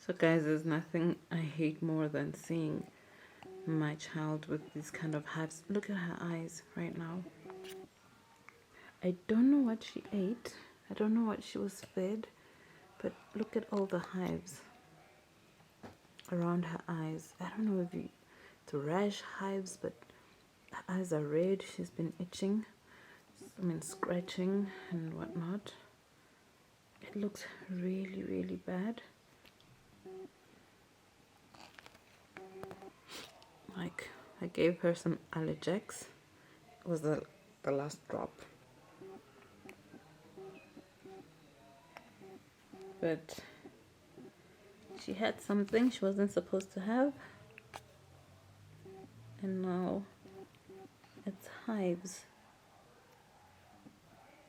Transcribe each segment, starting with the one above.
So guys, there's nothing I hate more than seeing my child with these kind of hives. Look at her eyes right now. I don't know what she ate. I don't know what she was fed, but look at all the hives around her eyes. I don't know if it's rash hives, but her eyes are red. She's been itching, scratching and whatnot. It looks really, really bad. Like, I gave her some allergies. It was the last drop. But she had something she wasn't supposed to have. And now it's hives.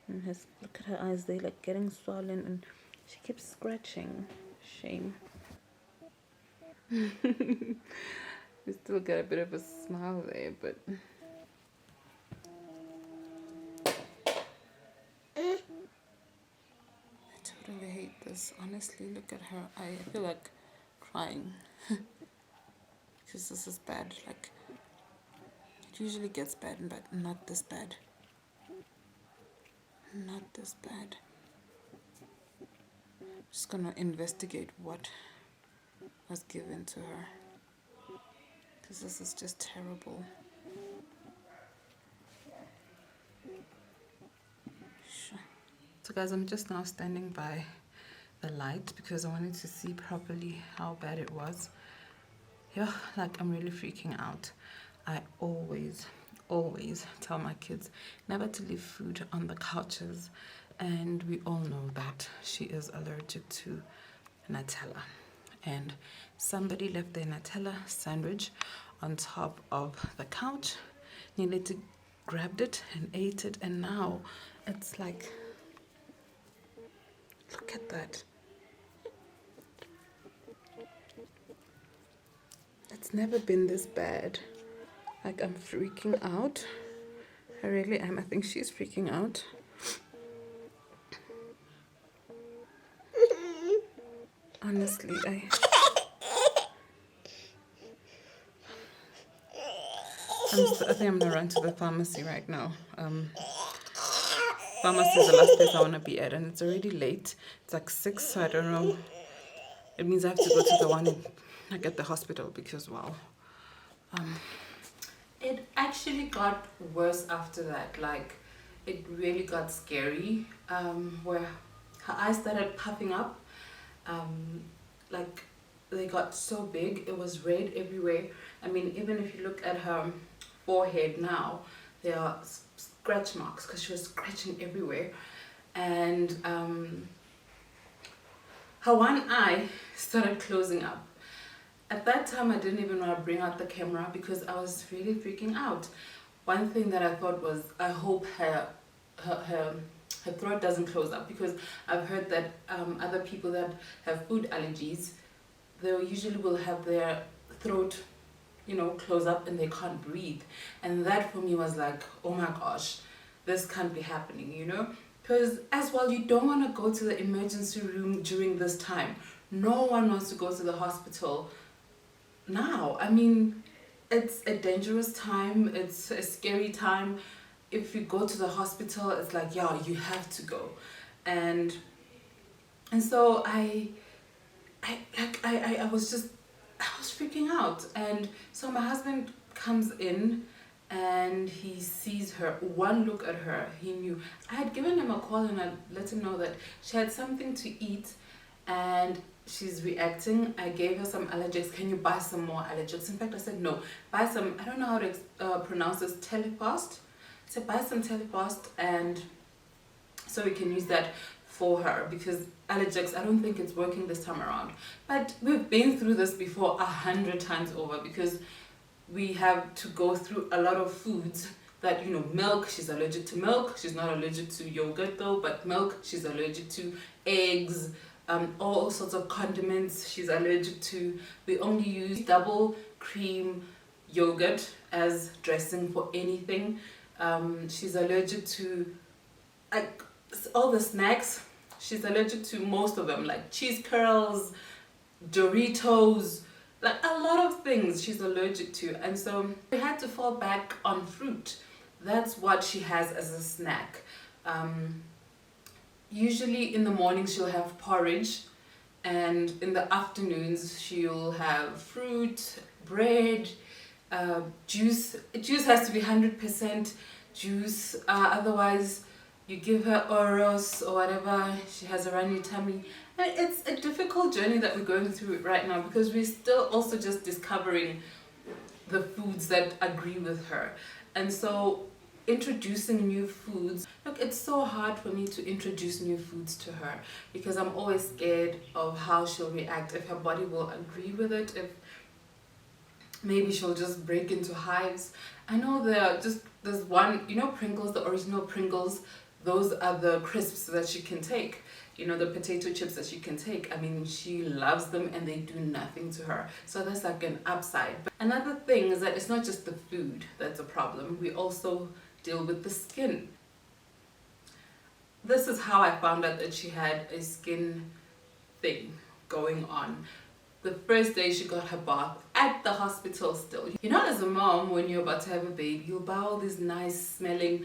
And look at her eyes, they're like getting swollen and she keeps scratching. Shame. We still got a bit of a smile there, but I totally hate this. Honestly, look at her eye. I feel like crying because this is bad. Like, it usually gets bad, but not this bad. Not this bad. Just gonna investigate what was given to her, because this is just terrible. Sure. So guys, I'm just now standing by the light because I wanted to see properly how bad it was. Yeah, like I'm really freaking out. I always tell my kids never to leave food on the couches, and we all know that she is allergic to Nutella, and somebody left their Nutella sandwich on top of the couch, nearly grabbed it and ate it, and now it's like, look at that. It's never been this bad. Like, I'm freaking out. I really am. I think she's freaking out. Honestly, I think I'm gonna run to the pharmacy right now. Pharmacy is the last place I want to be at, and it's already late. It's like 6, so I don't know. It means I have to go to the one at the hospital because, wow. It actually got worse after that. Like, it really got scary, where her eyes started puffing up. Like, they got so big, it was red everywhere. I mean, even if you look at her forehead now, there are scratch marks because she was scratching everywhere. And her one eye started closing up. At that time, I didn't even want to bring out the camera because I was really freaking out. One thing that I thought was, I hope her throat doesn't close up, because I've heard that other people that have food allergies, they usually will have their throat, close up and they can't breathe. And that for me was like, oh my gosh, this can't be happening, Because as well, you don't want to go to the emergency room during this time. No one wants to go to the hospital now. I mean, it's a dangerous time, it's a scary time. If you go to the hospital, it's like, yeah, you have to go. And so I was freaking out. And so my husband comes in and he sees her. One look at her, he knew. I had given him a call and I let him know that she had something to eat and she's reacting. I gave her some allergies. Can you buy some more allergies? In fact, I said, no, buy some, I don't know how to pronounce this, Telefast. So buy some Telefast, and so we can use that for her, because allergies, I don't think it's working this time around. But we've been through this before 100 times over, because we have to go through a lot of foods that, milk, she's allergic to milk. She's not allergic to yogurt though, but milk, she's allergic to eggs, all sorts of condiments she's allergic to. We only use double cream yogurt as dressing for anything. She's allergic to all the snacks. She's allergic to most of them, like cheese curls, Doritos, like a lot of things she's allergic to. And so we had to fall back on fruit. That's what she has as a snack. Usually in the morning she'll have porridge, and in the afternoons she'll have fruit, bread, juice. Juice has to be 100% juice, otherwise you give her Oros or whatever, she has a runny tummy. And it's a difficult journey that we're going through right now, because we're still also just discovering the foods that agree with her. And so introducing new foods, look, it's so hard for me to introduce new foods to her, because I'm always scared of how she'll react, if her body will agree with it, if maybe she'll just break into hives. I know there's one, you know, Pringles, the original Pringles, those are the crisps that she can take, you know, the potato chips that she can take. I mean, she loves them and they do nothing to her. So that's like an upside. But another thing is that it's not just the food that's a problem. We also deal with the skin. This is how I found out that she had a skin thing going on. The first day she got her bath at the hospital still. You know, as a mom, when you're about to have a baby, you'll buy all these nice smelling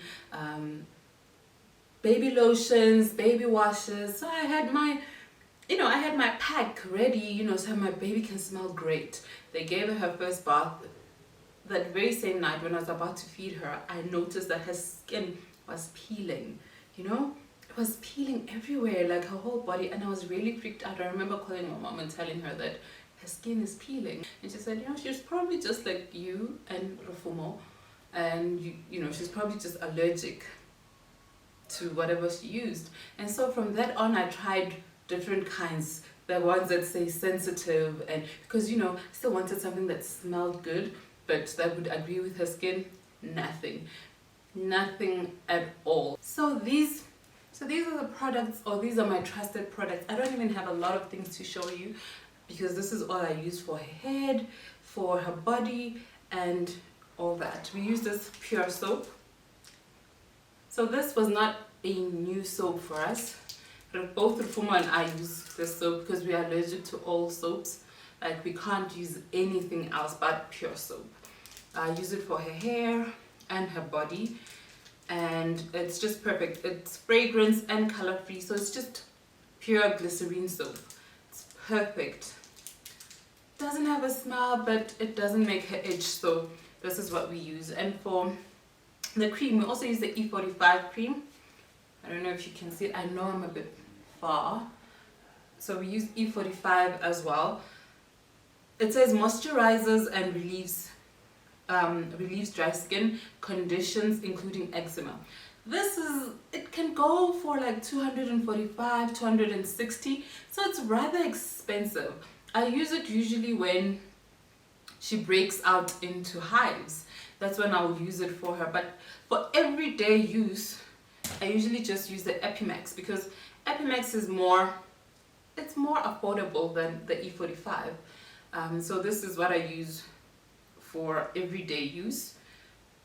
baby lotions, baby washes. So I had my pack ready, so my baby can smell great. They gave her her first bath. That very same night when I was about to feed her, I noticed that her skin was peeling, It was peeling everywhere, like her whole body, and I was really freaked out. I remember calling my mom and telling her that her skin is peeling. And she said, she's probably just like you and Rufumo, and she's probably just allergic to whatever she used. And so from that on, I tried different kinds, the ones that say sensitive, and because I still wanted something that smelled good but that would agree with her skin. Nothing at all. So these are the products, or these are my trusted products. I don't even have a lot of things to show you, because this is all I use for her head, for her body, and all that. We use this pure soap. So this was not a new soap for us. Both Rufumo and I use this soap because we are allergic to all soaps. Like, we can't use anything else but pure soap. I use it for her hair and her body, and it's just perfect. It's fragrance and color free, so it's just pure glycerine soap. It's perfect. Doesn't have a smell, but it doesn't make her itch, so this is what we use. And for the cream, we also use the E45 cream. I don't know if you can see it. I know I'm a bit far. So we use E45 as well. It says moisturizes and relieves dry skin conditions, including eczema. It can go for like 245, 260, so it's rather expensive. I use it usually when she breaks out into hives. That's when I'll use it for her. But for everyday use, I usually just use the Epimax, because Epimax is more affordable than the E45. So this is what I use for everyday use,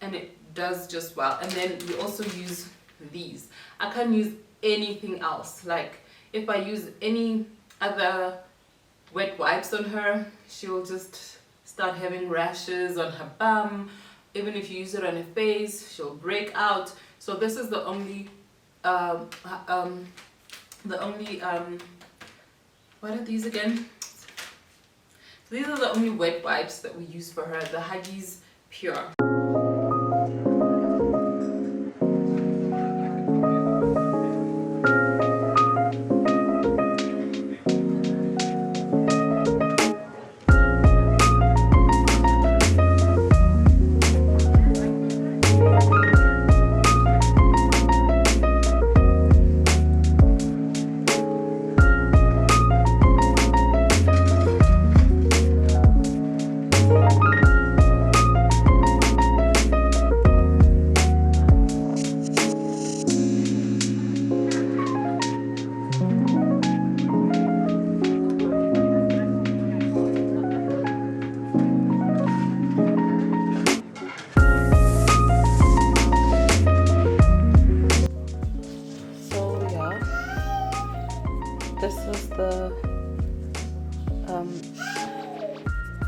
and it does just well. And then we also use these. I can't use anything else. Like, if I use any other wet wipes on her, she'll just start having rashes on her bum. Even if you use it on her face, she'll break out. So this is the only what are these again? These are the only wet wipes that we use for her, the Huggies Pure.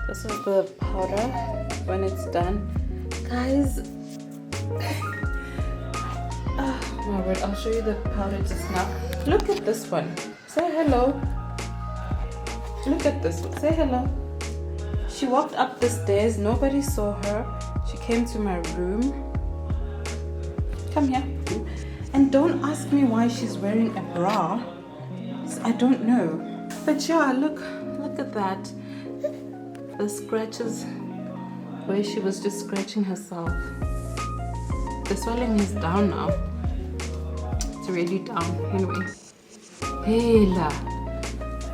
This is the powder when it's done. Guys, oh my word, I'll show you the powder just now. Look at this one. Say hello. Look at this one. Say hello. She walked up the stairs. Nobody saw her. She came to my room. Come here. And don't ask me why she's wearing a bra. I don't know. But yeah, look at that. The scratches where she was just scratching herself. The swelling is down now. It's really down. Anyway. Hela.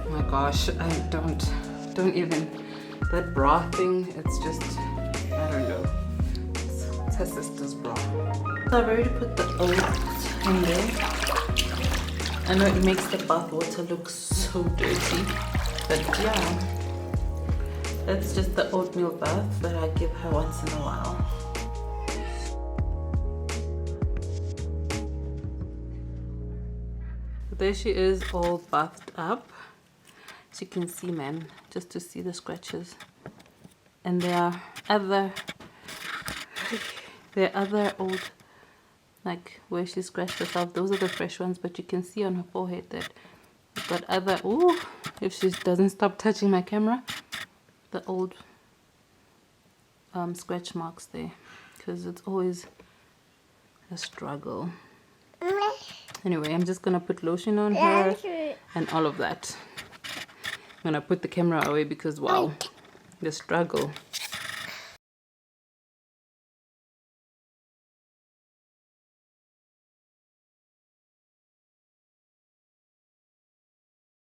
Oh my gosh, I don't even, that bra thing, it's just, I don't know. It's her sister's bra. So I've already put the oats in there. I know it makes the bath water look so dirty, but yeah, that's just the oatmeal bath that I give her once in a while. There she is, all bathed up. As you can see, man, just to see the scratches. And there are other old, like where she scratched herself. Those are the fresh ones, but you can see on her forehead that we've got other, ooh, if she doesn't stop touching my camera, the old scratch marks there, because it's always a struggle. Anyway, I'm just gonna put lotion on her and all of that. I'm gonna put the camera away because wow, the struggle.